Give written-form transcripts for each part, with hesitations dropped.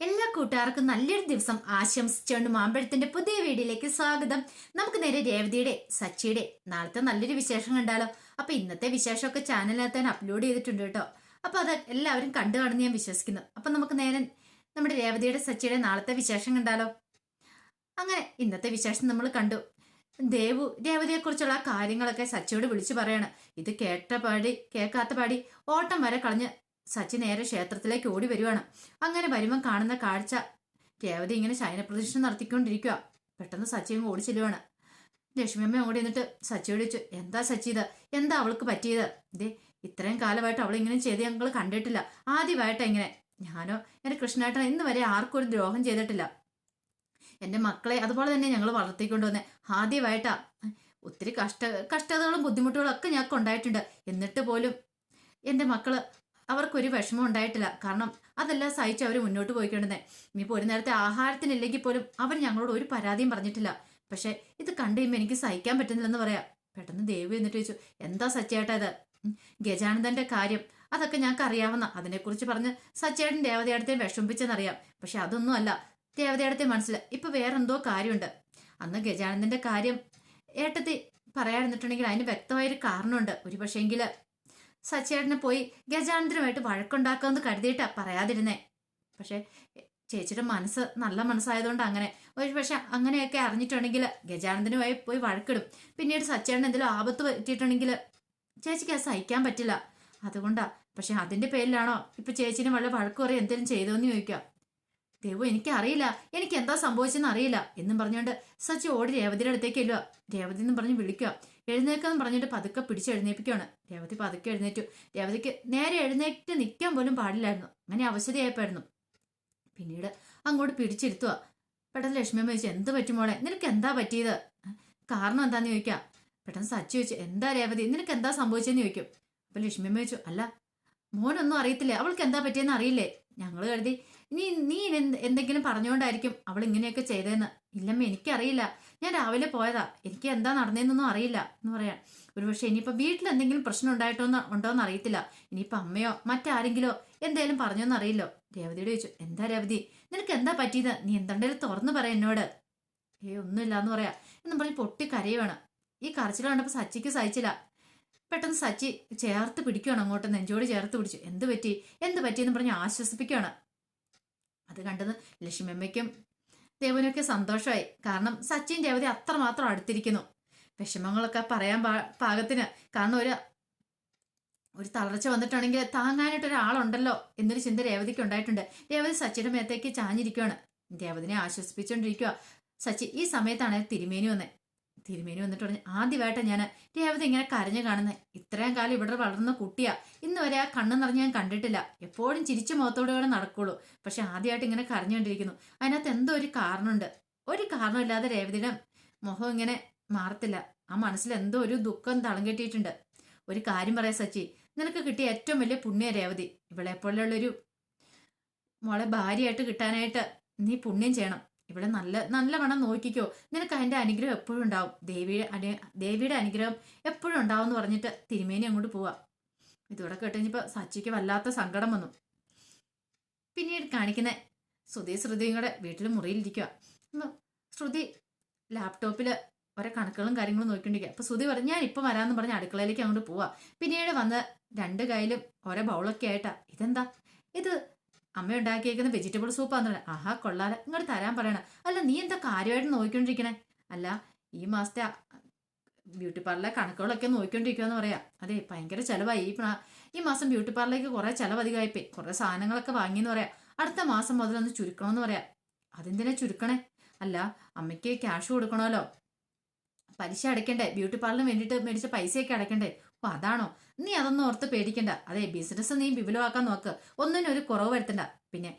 എല്ലാ കൂട്ടുകാർക്കും നല്ലൊരു ദിവസം ആശംസിച്ചുകൊണ്ട് മാമ്പഴത്തിന്റെ പുതിയ വീഡിയോയിലേക്ക് സ്വാഗതം. നമുക്ക് നേരെ രേവതിയുടെ സച്ചിയുടെ നാളത്തെ നല്ലൊരു വിശേഷം കണ്ടാലോ. അപ്പൊ ഇന്നത്തെ വിശേഷമൊക്കെ ചാനലിനകത്ത് തന്നെ അപ്ലോഡ് ചെയ്തിട്ടുണ്ട് കേട്ടോ. അപ്പൊ അത് എല്ലാവരും കണ്ടു കാണുമെന്ന് ഞാൻ വിശ്വസിക്കുന്നു. അപ്പൊ നമുക്ക് നേരെ നമ്മുടെ രേവതിയുടെ സച്ചിയുടെ നാളത്തെ വിശേഷം കണ്ടാലോ. അങ്ങനെ ഇന്നത്തെ വിശേഷം നമ്മൾ കണ്ടു. ദേവു രേവതിയെ കുറിച്ചുള്ള കാര്യങ്ങളൊക്കെ സച്ചിയോട് വിളിച്ചു പറയാണ്. ഇത് കേൾക്കാത്ത പാടി ഓട്ടം വരെ കളഞ്ഞ് സച്ചി നേരെ ക്ഷേത്രത്തിലേക്ക് ഓടി വരുവാണ്. അങ്ങനെ വരുമ്പം കാണുന്ന കാഴ്ച രേവതി ഇങ്ങനെ ശയനപ്രദക്ഷിണം നടത്തിക്കൊണ്ടിരിക്കുക. പെട്ടെന്ന് സച്ചി അങ്ങ് ഓടി ചെല്ലുവാണ്. ലക്ഷ്മിയമ്മ ഓടി എന്നിട്ട് സച്ചിയോട് ചോദിച്ചു, എന്താ സച്ചി ഇത്, എന്താ അവൾക്ക് പറ്റിയത്? ഇതേ ഇത്രയും കാലമായിട്ട് അവൾ ഇങ്ങനെ ചെയ്ത് ഞങ്ങൾ കണ്ടിട്ടില്ല, ആദ്യമായിട്ടാ ഇങ്ങനെ. ഞാനോ എന്റെ കൃഷ്ണേട്ടൻ ഇന്ന് വരെ ആർക്കും ഒരു ദ്രോഹം ചെയ്തിട്ടില്ല. എന്റെ മക്കളെ അതുപോലെ തന്നെ ഞങ്ങൾ വളർത്തിക്കൊണ്ടുവന്നേ ആദ്യമായിട്ടാ. ഒത്തിരി കഷ്ടതകളും ബുദ്ധിമുട്ടുകളും ഒക്കെ ഞങ്ങൾക്ക് ഉണ്ടായിട്ടുണ്ട്. എന്നിട്ട് പോലും എന്റെ മക്കള് അവർക്കൊരു വിഷമം ഉണ്ടായിട്ടില്ല. കാരണം അതെല്ലാം സഹിച്ച് അവർ മുന്നോട്ട് പോയിക്കൊണ്ടിരുന്നേ. ഇനിയിപ്പോൾ ഒരു നേരത്തെ ആഹാരത്തിനില്ലെങ്കിൽ പോലും അവർ ഞങ്ങളോട് ഒരു പരാതിയും പറഞ്ഞിട്ടില്ല. പക്ഷെ ഇത് കണ്ടു കഴിയുമ്പോൾ എനിക്ക് സഹിക്കാൻ പറ്റുന്നില്ലെന്ന് പറയാം. പെട്ടെന്ന് ദേവി എന്നിട്ട് ചോദിച്ചു, എന്താ സച്ചേട്ടാ ഇത്? ഗജാനന്ദന്റെ കാര്യം അതൊക്കെ ഞങ്ങൾക്ക് അറിയാവുന്ന, അതിനെക്കുറിച്ച് പറഞ്ഞ് സച്ചേട്ടൻ ദേവതയടത്തെ വിഷമിപ്പിച്ചെന്നറിയാം. പക്ഷെ അതൊന്നും അല്ല ദേവതയടത്തെ മനസ്സിൽ ഇപ്പൊ വേറെന്തോ കാര്യമുണ്ട്. അന്ന് ഗജാനന്ദന്റെ കാര്യം ഏട്ടത്തി പറയാതിരുന്നിട്ടുണ്ടെങ്കിൽ അതിന് വ്യക്തമായൊരു കാരണമുണ്ട്. ഒരു പക്ഷേങ്കില് സച്ചേട്ടനെ പോയി ഗജാനന്ദനുമായിട്ട് വഴക്കുണ്ടാക്കാമെന്ന് കരുതിയിട്ടാ പറയാതിരുന്നേ. പക്ഷെ ചേച്ചിയുടെ മനസ്സ് നല്ല മനസ്സായതുകൊണ്ട് അങ്ങനെ ഒരു പക്ഷെ അങ്ങനെയൊക്കെ അറിഞ്ഞിട്ടുണ്ടെങ്കിൽ ഗജാനന്ദനുമായി പോയി വഴക്കിടും. പിന്നീട് സച്ചേട്ടൻ എന്തെങ്കിലും ആപത്ത് പറ്റിയിട്ടുണ്ടെങ്കിൽ ചേച്ചിക്ക് അത് സഹിക്കാൻ പറ്റില്ല. അതുകൊണ്ടാ. പക്ഷെ അതിന്റെ പേരിലാണോ ഇപ്പൊ ചേച്ചിനെ വല്ല വഴക്ക് പറയും എന്തെങ്കിലും ചെയ്തോന്ന് ചോദിക്കാം. ദേവു എനിക്കറിയില്ല, എനിക്ക് എന്താ സംഭവിച്ചെന്ന് അറിയില്ല എന്നും പറഞ്ഞുകൊണ്ട് സച്ചി ഓടി രേവതിയുടെ അടുത്തേക്ക് ചെല്ലുക. രേവതി എന്നും പറഞ്ഞ് വിളിക്കുക. എഴുന്നേക്കെന്ന് പറഞ്ഞിട്ട് പതുക്കെ പിടിച്ച് എഴുന്നേപ്പിക്കുകയാണ്. രേവതി പതുക്കെ എഴുന്നേറ്റു. രേവതിക്ക് നേരെ എഴുന്നേറ്റ് നിൽക്കാൻ പോലും പാടില്ലായിരുന്നു. അങ്ങനെ അവശതയായപ്പായിരുന്നു. പിന്നീട് അങ്ങോട്ട് പിടിച്ചിരുത്തുക. പെട്ടെന്ന് ലക്ഷ്മിയമ്മ ചോദിച്ചു, എന്ത് പറ്റുമോളെ, നിനക്ക് എന്താ പറ്റിയത്, കാരണം എന്താന്ന് ചോദിക്കാം. പെട്ടെന്ന് സച്ചി ചോദിച്ചു, എന്താ രേവതി നിനക്ക് എന്താ സംഭവിച്ചെന്ന് ചോദിക്കും. അപ്പൊ ലക്ഷ്മിയമ്മ ചോദിച്ചു, അല്ല മോനൊന്നും അറിയത്തില്ലേ, അവൾക്ക് എന്താ പറ്റിയെന്ന് അറിയില്ലേ? ഞങ്ങൾ കരുതി നീ എന്തെങ്കിലും പറഞ്ഞുകൊണ്ടായിരിക്കും അവൾ ഇങ്ങനെയൊക്കെ ചെയ്തതെന്ന്. ഇല്ലമ്മ എനിക്കറിയില്ല, ഞാൻ രാവിലെ പോയതാ, എനിക്ക് എന്താ നടന്നതെന്നൊന്നും അറിയില്ല എന്ന് പറയാം. ഒരുപക്ഷെ ഇനിയിപ്പോ വീട്ടിൽ എന്തെങ്കിലും പ്രശ്നം ഉണ്ടോന്ന് അറിയത്തില്ല. ഇനിയിപ്പോ അമ്മയോ മറ്റാരെങ്കിലോ എന്തേലും പറഞ്ഞോന്ന് അറിയില്ലോ. രേവതിയോട് ചോദിച്ചു, എന്താ രേവതി നിനക്ക് എന്താ പറ്റിയത്, നീ എന്താണ്ടേലും തുറന്നു പറയാം എന്നോട്. ഒന്നുമില്ല എന്ന് പറയാ എന്നും പറഞ്ഞ് പൊട്ടി കരയുവാണ്. ഈ കരച്ചിൽ കണ്ടപ്പോ സച്ചിക്ക് സഹിച്ചില്ല. പെട്ടെന്ന് സച്ചി ചേർത്ത് പിടിക്കുകയാണ്, അങ്ങോട്ട് നെഞ്ചോട് ചേർത്ത് പിടിച്ചു. എന്ത് പറ്റിയെന്ന് പറഞ്ഞ് ആശ്വസിപ്പിക്കുകയാണ്. അത് കണ്ടത് ലക്ഷ്മിയമ്മയ്ക്കും ദേവനൊക്കെ സന്തോഷമായി. കാരണം സച്ചിൻ രേവതി അത്രമാത്രം അടുത്തിരിക്കുന്നു. വിഷമങ്ങളൊക്കെ പറയാൻ പാകത്തിന്. കാരണം ഒരു തളർച്ച വന്നിട്ടുണ്ടെങ്കിൽ താങ്ങാനായിട്ട് ഒരാളുണ്ടല്ലോ എന്നൊരു ചിന്ത രേവതിക്ക് ഉണ്ടായിട്ടുണ്ട്. രേവതി സച്ചിയുടെ മേത്തേക്ക് ചാഞ്ഞിരിക്കുകയാണ്. രേവതിനെ ആശ്വസിപ്പിച്ചുകൊണ്ടിരിക്കുക. സച്ചി ഈ സമയത്താണ് തിരുമേനി വന്നിട്ട് പറഞ്ഞു, ആദ്യമായിട്ട് ഞാൻ രേവതി ഇങ്ങനെ കരഞ്ഞു കാണുന്നത്. ഇത്രയും കാലം ഇവിടെ വളർന്ന കുട്ടിയാ, ഇന്ന് വരെ ആ കണ്ണ് നിറഞ്ഞ് ഞാൻ കണ്ടിട്ടില്ല. എപ്പോഴും ചിരിച്ചു മുഖത്തോടെ നടക്കുള്ളൂ. പക്ഷെ ആദ്യമായിട്ട് ഇങ്ങനെ കരഞ്ഞുകൊണ്ടിരിക്കുന്നു. അതിനകത്ത് എന്തോ ഒരു കാരണമുണ്ട്. ഒരു കാരണമില്ലാതെ രേവതിയുടെ മുഖം ഇങ്ങനെ മാറത്തില്ല. ആ മനസ്സിൽ എന്തോ ഒരു ദുഃഖം തളം കെട്ടിയിട്ടുണ്ട്. ഒരു കാര്യം പറയാം സച്ചി, നിനക്ക് കിട്ടിയ ഏറ്റവും വലിയ പുണ്യ രേവതി. ഇവളെപ്പോലുള്ളൊരു മോളെ ഭാര്യയായിട്ട് കിട്ടാനായിട്ട് നീ പുണ്യം ചെയ്യണം. ഇവിടെ നല്ലവണ്ണം നോക്കിക്കോ, നിനക്ക് അതിന്റെ അനുഗ്രഹം എപ്പോഴും ഉണ്ടാവും. ദേവിയുടെ അനുഗ്രഹം എപ്പോഴും ഉണ്ടാവും എന്ന് പറഞ്ഞിട്ട് തിരുമേനി അങ്ങോട്ട് പോവാ. ഇതോടെ കേട്ടുകഴിഞ്ഞപ്പോ സച്ചിക്ക് വല്ലാത്ത സങ്കടം വന്നു. പിന്നീട് കാണിക്കുന്ന ശ്രുതിയും കൂടെ വീട്ടിൽ മുറിയിലിരിക്കുക. ശ്രുതി ലാപ്ടോപ്പില് ഓരോ കണക്കുകളും കാര്യങ്ങളും നോക്കിക്കൊണ്ടിരിക്കുക. അപ്പൊ ശ്രുതി പറഞ്ഞു, ഞാൻ ഇപ്പൊ വരാമെന്ന് പറഞ്ഞ് അടുക്കളയിലേക്ക് അങ്ങോട്ട് പോവാ. പിന്നീട് വന്ന് രണ്ട് കയ്യിലും ഓരോ ബൗളൊക്കെ ആയിട്ടാ. ഇതെന്താ ഇത്, അമ്മ ഉണ്ടാക്കിയേക്കുന്ന വെജിറ്റബിൾ സൂപ്പാന്ന് പറയാം. ആഹാ കൊള്ളാലെ, ഇങ്ങോട്ട് തരാൻ പറയണ. അല്ല നീ എന്താ കാര്യമായിട്ട് നോക്കിക്കൊണ്ടിരിക്കണേ? അല്ല ഈ മാസത്തെ ബ്യൂട്ടി പാർലറിലെ കണക്കുകളൊക്കെ നോക്കിക്കൊണ്ടിരിക്കുകയെന്ന് പറയാം. അതെ ഭയങ്കര ചിലവായി ഈ മാസം ബ്യൂട്ടി പാർലറിലേക്ക് കുറെ ചിലവധികമായിപ്പോയി. കുറെ സാധനങ്ങളൊക്കെ വാങ്ങിയെന്ന് പറയാം. അടുത്ത മാസം മുതലൊന്ന് ചുരുക്കണമെന്ന് പറയാം. അതെന്തിനാ ചുരുക്കണേ? അല്ല അമ്മയ്ക്ക് ക്യാഷ് കൊടുക്കണമല്ലോ, പലിശ അടയ്ക്കണ്ടേ, ബ്യൂട്ടി പാർലറിന് വേണ്ടിയിട്ട് മേടിച്ച പൈസയൊക്കെ അടയ്ക്കണ്ടേ. ഓ അതാണോ? നീ അതൊന്നും ഓർത്ത് പേടിക്കണ്ട. അതെ ബിസിനസ് നീ വിപുലമാക്കാൻ നോക്ക്, ഒന്നിനും ഒരു കുറവ് വരുത്തണ്ട. പിന്നെ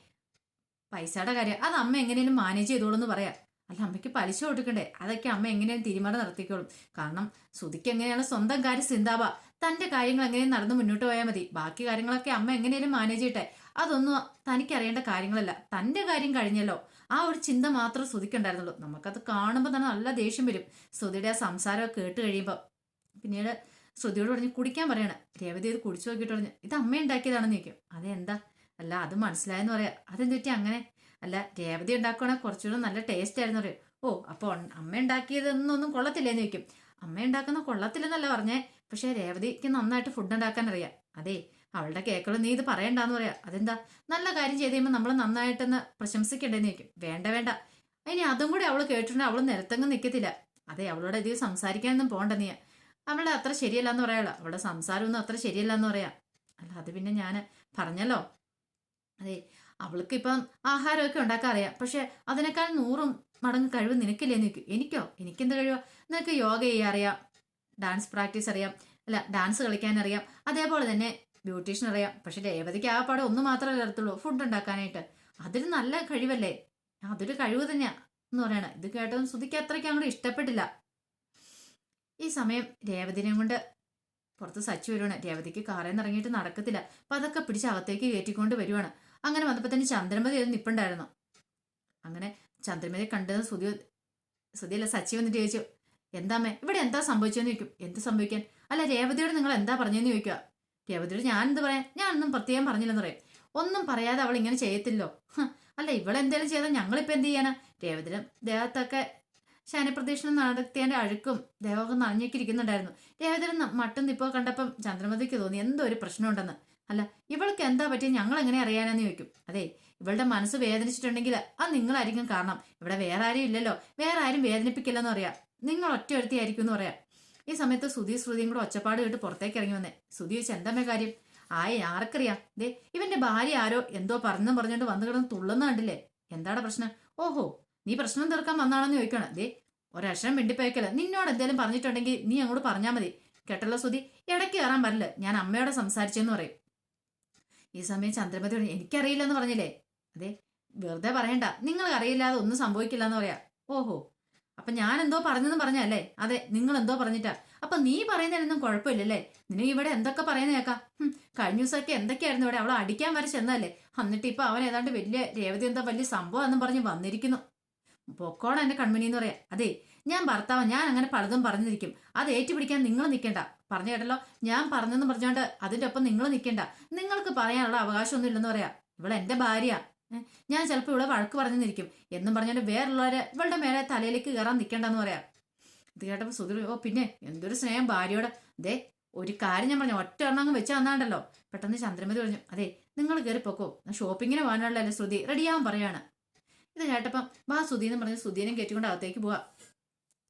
പൈസയുടെ കാര്യം അത് അമ്മ എങ്ങനെയും മാനേജ് ചെയ്തോളൂന്ന് പറയാം. അല്ല അമ്മയ്ക്ക് പലിശ കൊടുക്കണ്ടേ, അതൊക്കെ അമ്മ എങ്ങനെയും തീരുമാനം നടത്തിക്കോളും. കാരണം ശ്രുതിക്ക് എങ്ങനെയാണ് സ്വന്തം കാര്യം സിന്താബ, തന്റെ കാര്യങ്ങൾ എങ്ങനെയും നടന്ന് മുന്നോട്ട് പോയാൽ മതി. ബാക്കി കാര്യങ്ങളൊക്കെ അമ്മ എങ്ങനെയും മാനേജ് ചെയ്യട്ടെ. അതൊന്നും തനിക്കറിയേണ്ട കാര്യങ്ങളല്ല. തന്റെ കാര്യം കഴിഞ്ഞല്ലോ, ആ ഒരു ചിന്ത മാത്രം ശ്രുതിക്കുണ്ടായിരുന്നുള്ളൂ. നമുക്കത് കാണുമ്പോൾ തന്നെ നല്ല ദേഷ്യം വരും. ശ്രുതിയുടെ ആ സംസാരമൊക്കെ കേട്ട് കഴിയുമ്പോൾ. പിന്നീട് ശ്രുതിയോട് പറഞ്ഞ് കുടിക്കാൻ പറയണം. രേവതി ഇത് കുടിച്ചു നോക്കിയിട്ട് പറഞ്ഞു, ഇത് അമ്മ ഉണ്ടാക്കിയതാണെന്ന് ചോദിക്കും. അതെന്താ? അല്ല അത് മനസ്സിലായെന്ന് പറയാം. അതെന്തുപറ്റി അങ്ങനെ? അല്ല രേവതി ഉണ്ടാക്കുകയാണെങ്കിൽ കുറച്ചുകൂടെ നല്ല ടേസ്റ്റ് ആയിരുന്നു പറയും. ഓ അപ്പോൾ അമ്മ ഉണ്ടാക്കിയതൊന്നും കൊള്ളത്തില്ലേന്ന് ചോദിക്കും. അമ്മ ഉണ്ടാക്കുന്ന കൊള്ളത്തില്ലെന്നല്ല പറഞ്ഞേ, പക്ഷെ രേവതിക്ക് നന്നായിട്ട് ഫുഡ് ഉണ്ടാക്കാൻ അറിയാം. അതെ അവളുടെ കേക്കുകൾ നീ ഇത് പറയണ്ടെന്ന് പറയാ. അതെന്താ, നല്ല കാര്യം ചെയ്ത് കഴിയുമ്പോൾ നമ്മൾ നന്നായിട്ടൊന്ന് പ്രശംസിക്കണ്ടേന്ന് ചോദിക്കും. വേണ്ട വേണ്ട, ഇനി അതും കൂടി അവള് കേട്ടിട്ടുണ്ടെങ്കിൽ അവള് നിരത്തങ്ങ് നിൽക്കത്തില്ല. അതെ അവളോട് അധികം സംസാരിക്കാനൊന്നും പോകണ്ട നീ, അവളുടെ അത്ര ശരിയല്ല എന്ന് പറയാളോ, അവളുടെ സംസാരമൊന്നും അത്ര ശരിയല്ല എന്ന് പറയാം. അല്ല അത് പിന്നെ ഞാൻ പറഞ്ഞല്ലോ, അതെ അവൾക്ക് ഇപ്പം ആഹാരമൊക്കെ ഉണ്ടാക്കാൻ അറിയാം, പക്ഷെ അതിനേക്കാൾ 100 മടങ്ങ് കഴിവ് നിനക്കില്ലേന്ന് ചോദിക്കും. എനിക്കോ, എനിക്കെന്ത് കഴിവോ? നിനക്ക് യോഗ ചെയ്യാൻ അറിയാം, ഡാൻസ് പ്രാക്ടീസ് അറിയാം, അല്ല ഡാൻസ് കളിക്കാൻ അറിയാം, അതേപോലെ തന്നെ ബ്യൂട്ടീഷ്യൻ അറിയാം. പക്ഷെ രേവതിക്ക് ആ പാടെ ഒന്ന് മാത്രമേ അറിയത്തുള്ളൂ, ഫുഡ് ഉണ്ടാക്കാനായിട്ട്. അതൊരു നല്ല കഴിവല്ലേ, അതൊരു കഴിവ് തന്നെയാ എന്ന് പറയണ. ഇത് കേട്ടതും ശ്രുതിക്ക് അത്രയ്ക്ക് അങ്ങോട്ട് ഇഷ്ടപ്പെട്ടില്ല. ഈ സമയം രേവതിനെയും കൊണ്ട് പുറത്ത് സച്ചി വരുവാണ്. രേവതിക്ക് കാറിൽ നിന്ന് ഇറങ്ങിയിട്ട് നടക്കത്തില്ല, അപ്പൊ അതൊക്കെ പിടിച്ച് അകത്തേക്ക് കയറ്റിക്കൊണ്ട് വരുവാണ്. അങ്ങനെ വന്നപ്പോ തന്നെ ചന്ദ്രമതി ഒരു നിപ്പുണ്ടായിരുന്നു. അങ്ങനെ ചന്ദ്രമതി കണ്ടത് ശ്രുതിയല്ല സച്ചി വന്നിട്ട് ചോദിച്ചു, എന്താമ്മേ ഇവിടെ എന്താ സംഭവിച്ചെന്ന് ചോദിക്കും. എന്ത് സംഭവിക്കാൻ? അല്ല രേവതിയോട് നിങ്ങൾ എന്താ പറഞ്ഞെന്ന് ചോദിക്കുക. രേവതിയോട് ഞാൻ എന്ത് പറയാൻ, ഞാനൊന്നും പ്രത്യേകം പറഞ്ഞില്ലെന്ന് പറയും. ഒന്നും പറയാതെ അവൾ ഇങ്ങനെ ചെയ്യത്തില്ലോ. അല്ല ഇവളെന്തേലും ചെയ്താൽ ഞങ്ങളിപ്പോ എന്ത് ചെയ്യാനാ? രേവതിയുടെ ദേഹത്തൊക്കെ ശയനപ്രദക്ഷിണം നടത്തിയതിന്റെ അഴുക്കും ദേഹമൊക്കെ നനഞ്ഞിരിക്കുന്നുണ്ടായിരുന്നു. രേവതിയുടെ മട്ടും ഇപ്പോൾ കണ്ടപ്പം ചന്ദ്രമതിക്ക് തോന്നി എന്തോ ഒരു പ്രശ്നമുണ്ടെന്ന്. അല്ല ഇവൾക്ക് എന്താ പറ്റിയ ഞങ്ങൾ എങ്ങനെ അറിയാനെന്ന് ചോദിക്കും. അതെ ഇവളുടെ മനസ്സ് വേദനിച്ചിട്ടുണ്ടെങ്കിൽ അത് നിങ്ങളായിരിക്കും കാരണം. ഇവിടെ വേറെ ആരും ഇല്ലല്ലോ, വേറെ ആരും വേദനിപ്പിക്കില്ലെന്ന് പറയാം. നിങ്ങൾ ഒറ്റ ഒരുത്തിയായിരിക്കും എന്ന് പറയാം. ഈ സമയത്ത് ശ്രുതിയും കൂടെ ഒച്ചപ്പാട് കേട്ട് പുറത്തേക്ക് ഇറങ്ങി വന്നേ. ശ്രുതി ചോദിച്ചു എന്തമ്മേ കാര്യം? ആർക്കറിയാം, ദേ ഇവന്റെ ഭാര്യ ആരോ എന്തോ പറഞ്ഞുകൊണ്ട് വന്നു കിടന്ന് തുള്ളുന്ന കണ്ടില്ലേ, എന്താണ് പ്രശ്നം? ഓഹോ നീ പ്രശ്നം തീർക്കാൻ വന്നാണെന്ന് ചോദിക്കണം. ദേ ഒരക്ഷരം മിണ്ടിപ്പോയക്കല്ല, നിന്നോട് എന്തേലും പറഞ്ഞിട്ടുണ്ടെങ്കിൽ നീ അങ്ങോട്ട് പറഞ്ഞാൽ മതി കേട്ടല്ലോ ശ്രുതി, ഇടയ്ക്ക് കയറാൻ പറ്റില്ല, ഞാൻ അമ്മയോടെ സംസാരിച്ചെന്ന് പറയും. ഈ സമയം ചന്ദ്രമതി എനിക്കറിയില്ലെന്ന് പറഞ്ഞില്ലേ, അതെ വെറുതെ പറയണ്ട, നിങ്ങൾക്ക് അറിയില്ലാതെ ഒന്നും സംഭവിക്കില്ല എന്ന് പറയാ. ഓഹോ അപ്പൊ ഞാൻ എന്തോ പറഞ്ഞെന്ന് പറഞ്ഞല്ലേ? അതെ നിങ്ങൾ എന്തോ പറഞ്ഞിട്ടാ, അപ്പൊ നീ പറയുന്നതിനൊന്നും കുഴപ്പമില്ലല്ലേ? നിനക്ക് ഇവിടെ എന്തൊക്കെ പറയുന്ന കേൾക്കാം. കഴിഞ്ഞ ദിവസമൊക്കെ എന്തൊക്കെയായിരുന്നു ഇവിടെ, അവളെ അടിക്കാൻ വരെ ചെന്നല്ലേ, എന്നിട്ട് ഇപ്പൊ അവൻ ഏതാണ്ട് വലിയ രേവതി എന്താ വലിയ സംഭവം എന്നും പറഞ്ഞ് വന്നിരിക്കുന്നു. പൊക്കോണം എന്റെ കൺമണി എന്ന് പറയാം. അതെ ഞാൻ ഭർത്താവ്, ഞാൻ അങ്ങനെ പലതും പറഞ്ഞിരിക്കും, അത് ഏറ്റുപിടിക്കാൻ നിങ്ങൾ നിൽക്കണ്ട. പറഞ്ഞു കേട്ടല്ലോ, ഞാൻ പറഞ്ഞെന്ന് പറഞ്ഞോണ്ട് അതിന്റെ ഒപ്പം നിങ്ങൾ നിൽക്കണ്ട, നിങ്ങൾക്ക് പറയാനുള്ള അവകാശമൊന്നും ഇല്ലെന്ന് പറയാ. ഇവളെ എന്റെ ഭാര്യ, ഞാൻ ചിലപ്പോൾ ഇവിടെ വഴക്ക് പറഞ്ഞിരിക്കും എന്നും പറഞ്ഞോണ്ട് വേറുള്ളവരെ ഇവളുടെ മേലെ തലയിലേക്ക് കയറാൻ നിൽക്കണ്ടെന്ന് പറയാം. ഇത് കേട്ടപ്പോ സുധീർ ഓ പിന്നെ എന്തൊരു സ്നേഹം ഭാര്യയോട്. ദേ ഒരു കാര്യം ഞാൻ പറഞ്ഞു, ഒറ്റ എണ്ണം അങ്ങ് വെച്ച് തന്നാണ്ടല്ലോ. പെട്ടെന്ന് ചന്ദ്രമതി പറഞ്ഞു അതെ നിങ്ങൾ കയറി പൊക്കോ, ഷോപ്പിങ്ങിന് പോകാനുള്ളല്ലേ ശ്രുതി, റെഡിയാവാൻ പറയാണ്. ഇത് കേട്ടപ്പം വാ ശ്രുതി എന്ന് പറഞ്ഞ് ശ്രുതിനെയും കയറ്റിക്കൊണ്ട് അകത്തേക്ക് പോവാ.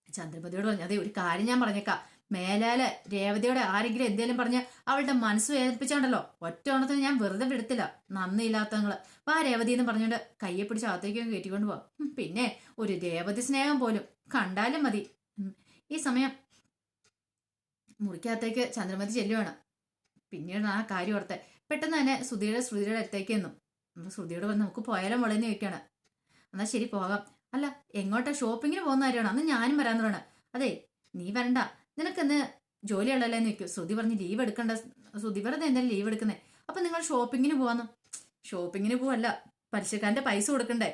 ചന്ദ്രമതിയോട് പറഞ്ഞു അതെ ഒരു കാര്യം ഞാൻ പറഞ്ഞേക്കാം, മേലാല് രേവതിയോടെ ആരെങ്കിലും എന്തേലും പറഞ്ഞ് അവളുടെ മനസ്സ് വേദനിപ്പിച്ചാണ്ടല്ലോ, ഒറ്റ ഓണത്തിന് ഞാൻ വെറുതെ വിടത്തില്ല, നന്ദിയില്ലാത്തങ്ങള്. വാ രേവതി എന്ന് പറഞ്ഞോണ്ട് കയ്യെ പിടിച്ച് അകത്തേക്ക് കയറ്റിക്കൊണ്ട് പോവാം. പിന്നെ ഒരു രേവതി സ്നേഹം പോലും കണ്ടാലും മതി. ഈ സമയം മുറിക്കകത്തേക്ക് ചന്ദ്രമതി ചെല്ലുവാണ്. പിന്നീട് ആ കാര്യം ഓർത്തെ പെട്ടെന്ന് തന്നെ ശ്രുതിയുടെ അടുത്തേക്ക് എന്നും ശ്രുതിയോട് വന്ന് നമുക്ക് പോയാലും വളരെന്ന് ചോദിക്കാണ്. എന്നാ ശരി പോകാം. അല്ല എങ്ങോട്ടാ? ഷോപ്പിങ്ങിന് പോകുന്ന കാര്യമാണ്, അന്ന് ഞാനും വരാൻ പറയണ. അതെ നീ വരണ്ട, നിനക്കെന്ന് ജോലിയുള്ളല്ലേ എന്ന് ചോദിക്കും. ശ്രുതി പറഞ്ഞ് ലീവ് എടുക്കണ്ട ശ്രുതി, വെറുതെ എന്തായാലും ലീവ് എടുക്കുന്നേ. അപ്പൊ നിങ്ങൾ ഷോപ്പിങ്ങിന് പോവാന്ന്? ഷോപ്പിങ്ങിന് പോവല്ല, പലിശക്കാരന്റെ പൈസ കൊടുക്കണ്ടേ.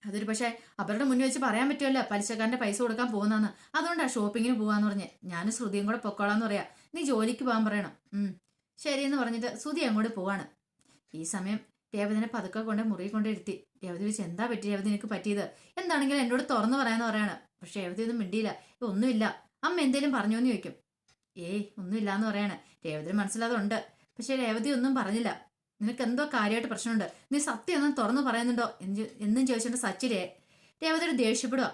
അതൊരു പക്ഷെ അവരുടെ മുന്നിൽ വെച്ച് പറയാൻ പറ്റുമല്ലോ പലിശക്കാരന്റെ പൈസ കൊടുക്കാൻ പോകുന്നതെന്ന്, അതുകൊണ്ടാ ഷോപ്പിങ്ങിന് പോവാന്ന് പറഞ്ഞ് ഞാനും ശ്രുതിയും കൂടെ പൊക്കോളാന്ന് പറയാ. നീ ജോലിക്ക് പോകാൻ പറയണം. ശരിയെന്ന് പറഞ്ഞിട്ട് ശ്രുതി അങ്ങോട്ട് പോവാണ്. ഈ സമയം രേവതിനെ പതുക്കെ കൊണ്ട് മുറി കൊണ്ട് ഇരുത്തി. രേവതി വെച്ച് എന്താ പറ്റി രേവതി നിനക്ക് പറ്റിയത്, എന്താണെങ്കിലും എന്നോട് തുറന്നു പറയാന്ന് പറയാണ്. പക്ഷെ രേവതി ഒന്നും മിണ്ടിയില്ല. ഒന്നുമില്ല അമ്മ എന്തേലും പറഞ്ഞോന്ന് ചോദിക്കും. ഒന്നുമില്ല എന്ന് പറയാണ്. രേവതി മനസ്സിലാതുണ്ട്, പക്ഷെ രേവതി ഒന്നും പറഞ്ഞില്ല. നിനക്ക് എന്തോ കാര്യമായിട്ട് പ്രശ്നമുണ്ട്, നീ സത്യം ഒന്നും തുറന്നു പറയുന്നുണ്ടോ എന്നും ചോദിച്ചോണ്ട് സച്ചി രേവതിയോട് ദേഷ്യപ്പെടുക.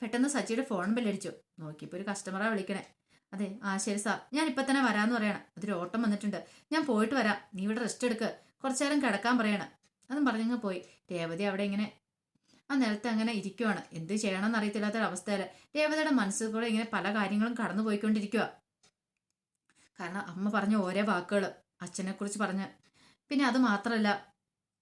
പെട്ടെന്ന് സച്ചിയുടെ ഫോൺ ബെല്ലടിച്ചു. നോക്കിയപ്പോ ഒരു കസ്റ്റമറാ വിളിക്കണേ. അതെ ശരി സാർ, ഞാൻ ഇപ്പൊ തന്നെ വരാന്ന് പറയണം. അതൊരു ഓട്ടം വന്നിട്ടുണ്ട്, ഞാൻ പോയിട്ട് വരാം, നീ ഇവിടെ റെസ്റ്റ് എടുക്ക്, കുറച്ചു നേരം കിടക്കാൻ പറയണം. അതും പറഞ്ഞങ്ങ് പോയി. രേവതി അവിടെ ഇങ്ങനെ ആ നിലത്ത് അങ്ങനെ ഇരിക്കുവാണ്. എന്ത് ചെയ്യണമെന്ന് അറിയത്തില്ലാത്തൊരവസ്ഥയില് രേവതിയുടെ മനസ്സിൽ കൂടെ ഇങ്ങനെ പല കാര്യങ്ങളും കടന്നു പോയിക്കൊണ്ടിരിക്കുക. കാരണം അമ്മ പറഞ്ഞ ഓരോ വാക്കുകൾ അച്ഛനെ കുറിച്ച് പറഞ്ഞ്, പിന്നെ അത് മാത്രമല്ല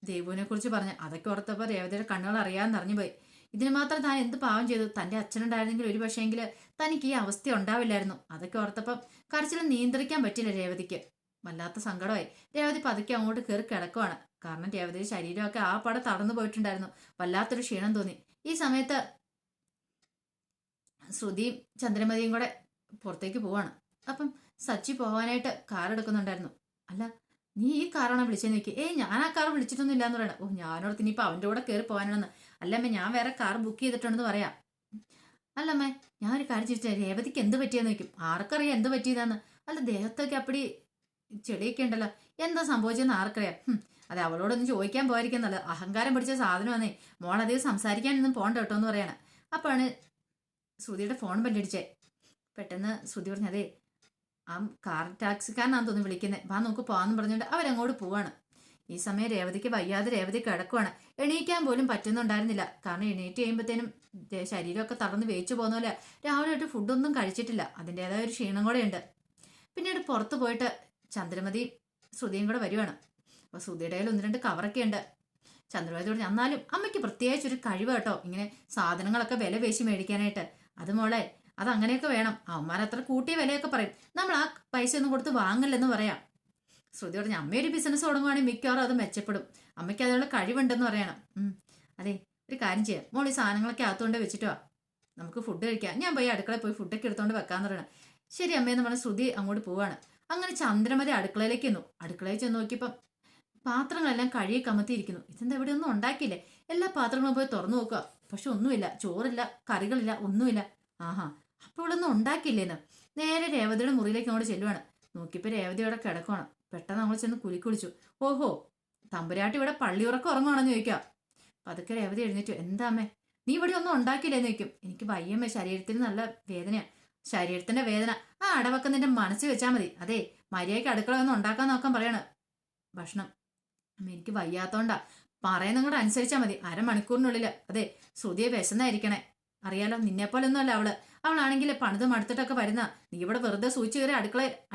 ദേവുവിനെ കുറിച്ച് പറഞ്ഞ്, അതൊക്കെ ഓർത്തപ്പോൾ രേവതിയുടെ കണ്ണുകൾ അറിയാമെന്ന് അറിഞ്ഞു പോയി. ഇതിന് മാത്രം താൻ എന്ത് പാവം ചെയ്തു, തന്റെ അച്ഛനുണ്ടായിരുന്നെങ്കിൽ ഒരു പക്ഷേങ്കിൽ തനിക്ക് ഈ അവസ്ഥ ഉണ്ടാവില്ലായിരുന്നു. അതൊക്കെ ഓർത്തപ്പം കരച്ചിൽ നിയന്ത്രിക്കാൻ പറ്റില്ല രേവതിക്ക്. വല്ലാത്ത സങ്കടമായി. രേവതി പതുക്കെ അങ്ങോട്ട് കയറി കിടക്കുവാണ്. കാരണം രേവതിയുടെ ശരീരമൊക്കെ ആ പടം തടന്നു പോയിട്ടുണ്ടായിരുന്നു. വല്ലാത്തൊരു ക്ഷീണം തോന്നി. ഈ സമയത്ത് ശ്രുതിയും ചന്ദ്രമതിയും കൂടെ പുറത്തേക്ക് പോവാണ്. അപ്പം സച്ചി പോവാനായിട്ട് കാർ എടുക്കുന്നുണ്ടായിരുന്നു. അല്ല നീ ഈ കാറാണോ വിളിച്ചെന്ന് നോക്കി. ഞാൻ ആ കാർ വിളിച്ചിട്ടൊന്നും ഇല്ലാന്ന് പറയണം. ഞാനോടത്ത് ഇനിയിപ്പോൾ അവൻ്റെ കൂടെ കയറി പോകാനാണെന്ന്. അല്ലമ്മേ ഞാൻ വേറെ കാർ ബുക്ക് ചെയ്തിട്ടുണ്ടെന്ന് പറയാം. അല്ലമ്മേ ഞാൻ ഒരു കാര്യം ചോദിച്ചാൽ രേവതിക്ക് എന്ത് പറ്റിയെന്ന് നോക്കും. ആർക്കറിയാം എന്ത് പറ്റിയതാന്ന്. അല്ല ദേഹത്തൊക്കെ അപ്പടി ചെളിയൊക്കെ ഉണ്ടല്ലോ, എന്താ സംഭവിച്ചെന്ന് ആർക്കറിയാം. അതെ അവളോടൊന്നും ചോദിക്കാൻ പോയിരിക്കാൻ നല്ലത്. അഹങ്കാരം പിടിച്ച സാധനമാണേ. മോളധികം സംസാരിക്കാനൊന്നും പോകണ്ട കേട്ടോ എന്ന് പറയണം. അപ്പോഴാണ് ശ്രുതിയുടെ ഫോൺ ബെല്ലടിച്ചേ. പെട്ടെന്ന് ശ്രുതി പറഞ്ഞു, അതെ ആ കാർ ടാക്സിക്കാരനാന്ന് തോന്നി വിളിക്കുന്നത്, വാ നമുക്ക് പോകാമെന്ന് പറഞ്ഞുകൊണ്ട് അവരങ്ങോട്ട് പോവാണ്. ഈ സമയം രേവതിക്ക് വയ്യാതെ രേവതി കിടക്കുവാണ്. എണീക്കാൻ പോലും പറ്റുന്നുണ്ടായിരുന്നില്ല. കാരണം എണീറ്റ് കഴിയുമ്പോഴത്തേനും ശരീരമൊക്കെ തളർന്ന് വേച്ചു പോകുന്ന പോലെ രാവിലെ ആയിട്ട് ഫുഡൊന്നും കഴിച്ചിട്ടില്ല. അതിൻ്റെതായ ഒരു ക്ഷീണം കൂടെ ഉണ്ട്. പിന്നീട് പുറത്ത് പോയിട്ട് ചന്ദ്രമതി ശ്രുതിയും കൂടെ വരുവാണ്. അപ്പോൾ ശ്രുതിയുടെ കയ്യിൽ 1-2 കവറൊക്കെ ഉണ്ട്. ചന്ദ്രമതി പറഞ്ഞു, എന്നാലും അമ്മയ്ക്ക് പ്രത്യേകിച്ച് ഒരു കഴിവ് കേട്ടോ ഇങ്ങനെ സാധനങ്ങളൊക്കെ വില പേശി മേടിക്കാനായിട്ട്. അത് മോളെ അത് അങ്ങനെയൊക്കെ വേണം. അവന്മാർ അത്ര കൂട്ടിയ വിലയൊക്കെ പറയും, നമ്മൾ ആ പൈസ ഒന്നും കൊടുത്ത് വാങ്ങില്ലെന്ന് പറയാം. ശ്രുതി പറഞ്ഞു, അമ്മയൊരു ബിസിനസ് തുടങ്ങുവാണെങ്കിൽ മിക്കവാറും അത് മെച്ചപ്പെടും. അമ്മയ്ക്ക് അതിനുള്ള കഴിവുണ്ടെന്ന് പറയണം. അതെ ഒരു കാര്യം ചെയ്യാം, മോൾ ഈ സാധനങ്ങളൊക്കെ അകത്തുകൊണ്ട് വെച്ചിട്ടോ നമുക്ക് ഫുഡ് കഴിക്കാം. ഞാൻ പോയി അടുക്കളയിൽ പോയി ഫുഡൊക്കെ എടുത്തോണ്ട് വെക്കാന്ന് പറയണം. ശരി അമ്മയെന്ന് പറഞ്ഞ ശ്രുതി അങ്ങോട്ട് പോവാണ്. അങ്ങനെ ചന്ദ്രമതി അടുക്കളയിലേക്ക് ചെന്നു. അടുക്കളയിൽ ചെന്ന് നോക്കിയപ്പം പാത്രങ്ങളെല്ലാം കഴുകി കമത്തിയിരിക്കുന്നു. ഇതെന്താ ഇവിടെ ഒന്നും ഉണ്ടാക്കിയില്ലേ? എല്ലാ പാത്രങ്ങളും പോയി തുറന്നു നോക്കുക. പക്ഷെ ഒന്നുമില്ല, ചോറില്ല, കറികളില്ല, ഒന്നുമില്ല. ആഹാ അപ്പോൾ ഇവിടൊന്നും ഉണ്ടാക്കില്ലേന്ന്. നേരെ രേവതിയുടെ മുറിയിലേക്ക് അങ്ങോട്ട് ചെല്ലുവാണ്. നോക്കിയപ്പോൾ രേവതി അവിടെ കിടക്കുവാണ്. പെട്ടെന്ന് നമ്മൾ ചെന്ന് കുളിച്ചു. ഓഹോ തമ്പുരാട്ടി ഇവിടെ പള്ളിയുറക്കം ഉറങ്ങുവാണെന്ന് ചോദിക്കാം. പതുക്കെ രേവതി എഴുന്നേറ്റു. എന്താ അമ്മേ നീ ഇവിടെ ഒന്നും ഉണ്ടാക്കിയില്ലേന്ന് ചോദിക്കും. എനിക്ക് വയ്യമ്മേ, ശരീരത്തിന് നല്ല വേദനയാ. ശരീരത്തിന്റെ വേദന ആ അടവൊക്കെ നിന്റെ മനസ്സിൽ വെച്ചാൽ മതി. അതെ മര്യാദയ്ക്ക് അടുക്കള ഒന്നും ഉണ്ടാക്കാൻ നോക്കാൻ പറയാണ്. ഭക്ഷണം അമ്മ എനിക്ക് വയ്യാത്തോണ്ടാ, പറയുന്ന കൂടെ അനുസരിച്ചാൽ മതി. അരമണിക്കൂറിനുള്ളിൽ. അതെ ശ്രുതിയെ വിശന്നായിരിക്കണേ. അറിയാലോ നിന്നെപ്പോലൊന്നും അല്ല അവളാണെങ്കിൽ പണിത് മടുത്തിട്ടൊക്കെ വരുന്ന. നീ ഇവിടെ വെറുതെ സൂചി കയറി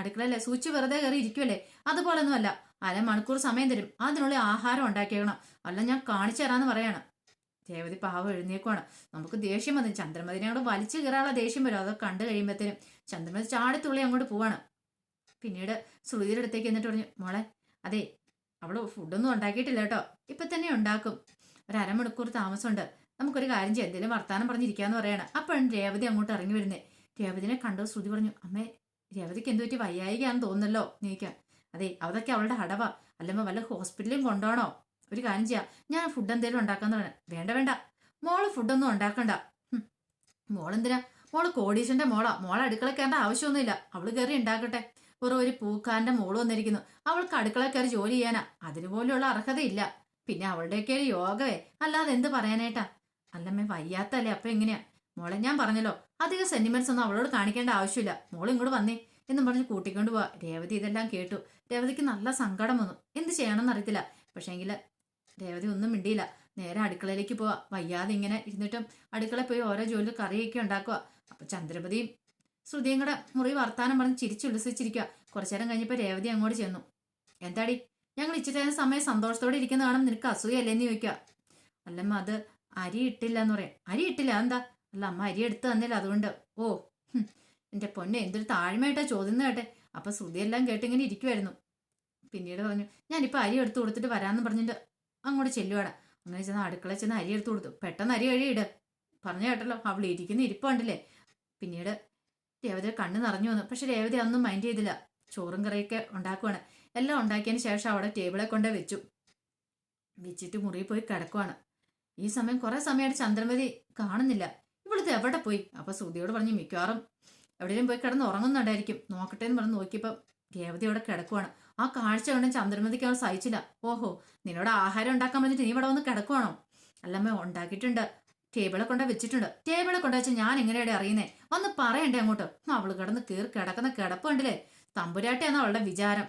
അടുക്കളയല്ലേ സൂചി വെറുതെ കയറി ഇരിക്കുമല്ലേ, അതുപോലൊന്നും അല്ല. അരമണിക്കൂർ സമയം തരും, അതിനുള്ളിൽ ആഹാരം ഉണ്ടാക്കിയേക്കണം. അല്ല ഞാൻ കാണിച്ചു തരാന്ന് പറയാണ്. രേവതി പാവം എഴുന്നേക്കുവാണ്. നമുക്ക് ദേഷ്യം വന്നു. ചന്ദ്രമതിനെ അങ്ങോട്ട് വലിച്ചു കയറാനുള്ള ദേഷ്യം വരും. അതൊക്കെ കണ്ടു കഴിയുമ്പോഴത്തേനും ചന്ദ്രമതി ചാടിത്തുള്ളി അങ്ങോട്ട് പോവാണ്. പിന്നീട് ശ്രുതിയുടെ അടുത്തേക്ക് എന്നിട്ട് പറഞ്ഞു, മോളെ അതെ അവള് ഫുഡൊന്നും ഉണ്ടാക്കിയിട്ടില്ല കേട്ടോ, ഇപ്പൊ തന്നെ ഉണ്ടാക്കും. ഒരു അരമണിക്കൂർ താമസമുണ്ട്. നമുക്കൊരു കാര്യം ചെയ്യാം, എന്തെങ്കിലും വർത്താനം പറഞ്ഞിരിക്കാന്ന് പറയാണ്. അപ്പോഴാണ് രേവതി അങ്ങോട്ട് ഇറങ്ങി വരുന്നേ. രേവതിനെ കണ്ടു ശ്രുതി പറഞ്ഞു, അമ്മേ രേവതിക്ക് എന്ത് പറ്റി, വയ്യായികയാണെന്ന് തോന്നുന്നല്ലോ നീക്കാം. അതെ അതൊക്കെ അവളുടെ അടവാ. അല്ലമ്മ വല്ല ഹോസ്പിറ്റലിലും കൊണ്ടുപോകണോ? ഒരു കാര്യം ചെയ്യാം, ഞാൻ ഫുഡ് എന്തെങ്കിലും ഉണ്ടാക്കാന്ന് പറയാം. വേണ്ട മോള് ഫുഡൊന്നും ഉണ്ടാക്കണ്ട. മോളെന്തിനാ, മോള് കോടീശ്വരന്റെ മോളെ അടുക്കള കയറേണ്ട ആവശ്യമൊന്നുമില്ല. അവള് കയറി ഉണ്ടാക്കട്ടെ. ഒരു പൂക്കാരന്റെ മോള് വന്നിരിക്കുന്നു, അവൾക്ക് അടുക്കള കയറി ജോലി ചെയ്യാനാ. അതിന് പോലെയുള്ള അർഹതയില്ല. പിന്നെ അവളുടെയൊക്കെ ഒരു യോഗവേ, അല്ലാതെ എന്ത് പറയാനായിട്ടാ. അല്ലമ്മേ വയ്യാത്തല്ലേ, അപ്പൊ എങ്ങനെയാ മോളെ? ഞാൻ പറഞ്ഞല്ലോ അധികം സെന്റിമെന്റ്സ് ഒന്നും അവളോട് കാണിക്കേണ്ട ആവശ്യമില്ല. മോൾ ഇങ്ങോട്ട് വന്നേ എന്നും പറഞ്ഞ് കൂട്ടിക്കൊണ്ട് പോവാ. രേവതി ഇതെല്ലാം കേട്ടു. രേവതിക്ക് നല്ല സങ്കടം വന്നു. എന്ത് ചെയ്യണമെന്ന് അറിയത്തില്ല. പക്ഷേങ്കിൽ രേവതി ഒന്നും മിണ്ടിയില്ല. നേരെ അടുക്കളയിലേക്ക് പോവാ. വയ്യാതെ ഇങ്ങനെ ഇരുന്നിട്ടും അടുക്കളയിൽ പോയി ഓരോ ജോലി കറിയൊക്കെ ഉണ്ടാക്കുക. അപ്പൊ ചന്ദ്രപതിയും ശ്രുതിയും കൂടെ മുറി വർത്താനം പറഞ്ഞ് ചിരിച്ചുല്ലസിച്ചിരിക്കുക. കുറച്ചു നേരം കഴിഞ്ഞപ്പോൾ രേവതി അങ്ങോട്ട് ചെന്നു. എന്താടി ഞങ്ങൾ ഇച്ചിരി സമയം സന്തോഷത്തോടെ ഇരിക്കുന്ന കാണും, നിനക്ക് അസൂയല്ലേന്ന് ചോദിക്കുക. അല്ലമ്മ അത് അരി ഇട്ടില്ല എന്ന് പറയാം. അരി ഇട്ടില്ല എന്താ? അല്ല അമ്മ അരി എടുത്ത് തന്നില്ല അതുകൊണ്ട്. ഓ എന്റെ പൊന്നെ എന്തൊരു താഴ്മയായിട്ടാ ചോദ്യം കേട്ടെ. അപ്പൊ ശ്രുതിയെല്ലാം കേട്ടിങ്ങനെ ഇരിക്കുമായിരുന്നു. പിന്നീട് പറഞ്ഞു, ഞാനിപ്പോൾ അരി എടുത്ത് കൊടുത്തിട്ട് വരാമെന്ന് പറഞ്ഞിട്ട് അങ്ങോട്ട് ചെല്ലുവാണ്. അങ്ങനെ ചെന്ന് അടുക്കളയിൽ ചെന്ന് അരി എടുത്ത് കൊടുത്തു. പെട്ടെന്ന് അരി കഴിയിട് പറഞ്ഞു കേട്ടല്ലോ. അവൾ ഇരിക്കുന്ന ഇരിപ്പ് കണ്ടില്ലേ. പിന്നീട് രേവതി കണ്ണ് നിറഞ്ഞു വന്നു. പക്ഷെ രേവതി അതൊന്നും മൈൻഡ് ചെയ്തില്ല. ചോറും കറിയൊക്കെ ഉണ്ടാക്കുവാണ്. എല്ലാം ഉണ്ടാക്കിയതിന് ശേഷം അവിടെ ടേബിളെ കൊണ്ട് വെച്ചിട്ട് മുറിയിൽ പോയി കിടക്കുവാണ്. ഈ സമയം കുറെ സമയമായിട്ട് ചന്ദ്രമതി കാണുന്നില്ല. ഇവിടുത്തെ എവിടെ പോയി? അപ്പൊ ശ്രുതിയോട് പറഞ്ഞു, മിക്കവാറും എവിടെയും പോയി കിടന്ന് ഉറങ്ങുന്നുണ്ടായിരിക്കും, നോക്കട്ടെ എന്ന് പറഞ്ഞ് നോക്കിയപ്പോൾ രേവതി അവിടെ കിടക്കുവാണ്. ആ കാഴ്ച കൊണ്ട് ചന്ദ്രമതിക്ക് അവൾ സഹിച്ചില്ല. ഓഹോ നിന്നോട് ആഹാരം ഉണ്ടാക്കാൻ പറഞ്ഞിട്ട് നീ ഇവിടെ വന്ന് കിടക്കുവാണോ? അല്ലമ്മ ഉണ്ടാക്കിയിട്ടുണ്ട്, ടേബിളെ കൊണ്ട് വെച്ചിട്ടുണ്ട്. ടേബിളെ കൊണ്ട് വെച്ചാൽ ഞാൻ എങ്ങനെയാണ് അറിയുന്നേ? ഒന്ന് പറയണ്ടേ അങ്ങോട്ട്. അവള് കിടന്ന് കയറി കിടക്കുന്ന കിടപ്പ് കണ്ടില്ലേ. തമ്പുരാട്ടിയാണ് അവളുടെ വിചാരം.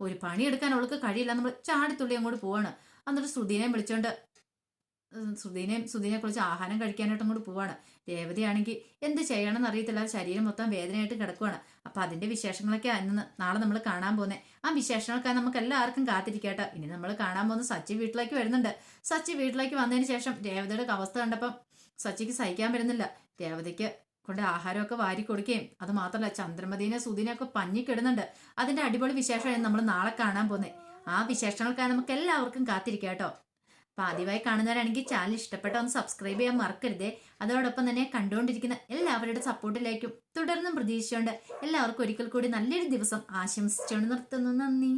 ഒരു പണിയെടുക്കാൻ അവൾക്ക് കഴിയില്ല. നമ്മൾ ചാടിത്തുള്ളി അങ്ങോട്ട് പോവാണ്. എന്നിട്ട് ശ്രുതിനെ വിളിച്ചോണ്ട് ശ്രുതിനെ കുറിച്ച് ആഹാരം കഴിക്കാനായിട്ട് അങ്ങോട്ട് പോവാണ്. രേവതി ആണെങ്കിൽ എന്ത് ചെയ്യണമെന്ന് അറിയത്തില്ല. ശരീരം മൊത്തം വേദനയായിട്ട് കിടക്കുവാണ്. അപ്പൊ അതിന്റെ വിശേഷങ്ങളൊക്കെ നാളെ നമ്മൾ കാണാൻ പോകുന്നത്. ആ വിശേഷങ്ങളൊക്കെ നമുക്ക് എല്ലാവർക്കും കാത്തിരിക്കട്ടെ. ഇനി നമ്മൾ കാണാൻ പോകുന്ന സച്ചി വീട്ടിലേക്ക് വരുന്നുണ്ട്. സച്ചി വീട്ടിലേക്ക് വന്നതിന് ശേഷം രേവതിയുടെ അവസ്ഥ കണ്ടപ്പം സച്ചിക്ക് സഹിക്കാൻ വരുന്നില്ല. രേവതിക്ക് കൊണ്ട് ആഹാരമൊക്കെ വാരി കൊടുക്കുകയും അത് മാത്രമല്ല ചന്ദ്രമതിനെ സുധിനെയൊക്കെ പഞ്ഞിക്കിടുന്നുണ്ട്. അതിന്റെ അടിപൊളി വിശേഷമാണ് നമ്മൾ നാളെ കാണാൻ പോകുന്നത്. ആ വിശേഷങ്ങൾക്കായി നമുക്ക് എല്ലാവർക്കും കാത്തിരിക്കാം കേട്ടോ. അപ്പൊ ആദ്യമായി കാണുന്നവരാണെങ്കിൽ ചാനൽ ഇഷ്ടപ്പെട്ട ഒന്ന് സബ്സ്ക്രൈബ് ചെയ്യാൻ മറക്കരുതേ. അതോടൊപ്പം തന്നെ കണ്ടുകൊണ്ടിരിക്കുന്ന എല്ലാവരുടെ സപ്പോർട്ടിലേക്കും തുടർന്നും പ്രതീക്ഷിച്ചുകൊണ്ട് എല്ലാവർക്കും ഒരിക്കൽ കൂടി നല്ലൊരു ദിവസം ആശംസിച്ചുകൊണ്ട് നിർത്തുന്നു. നന്ദി.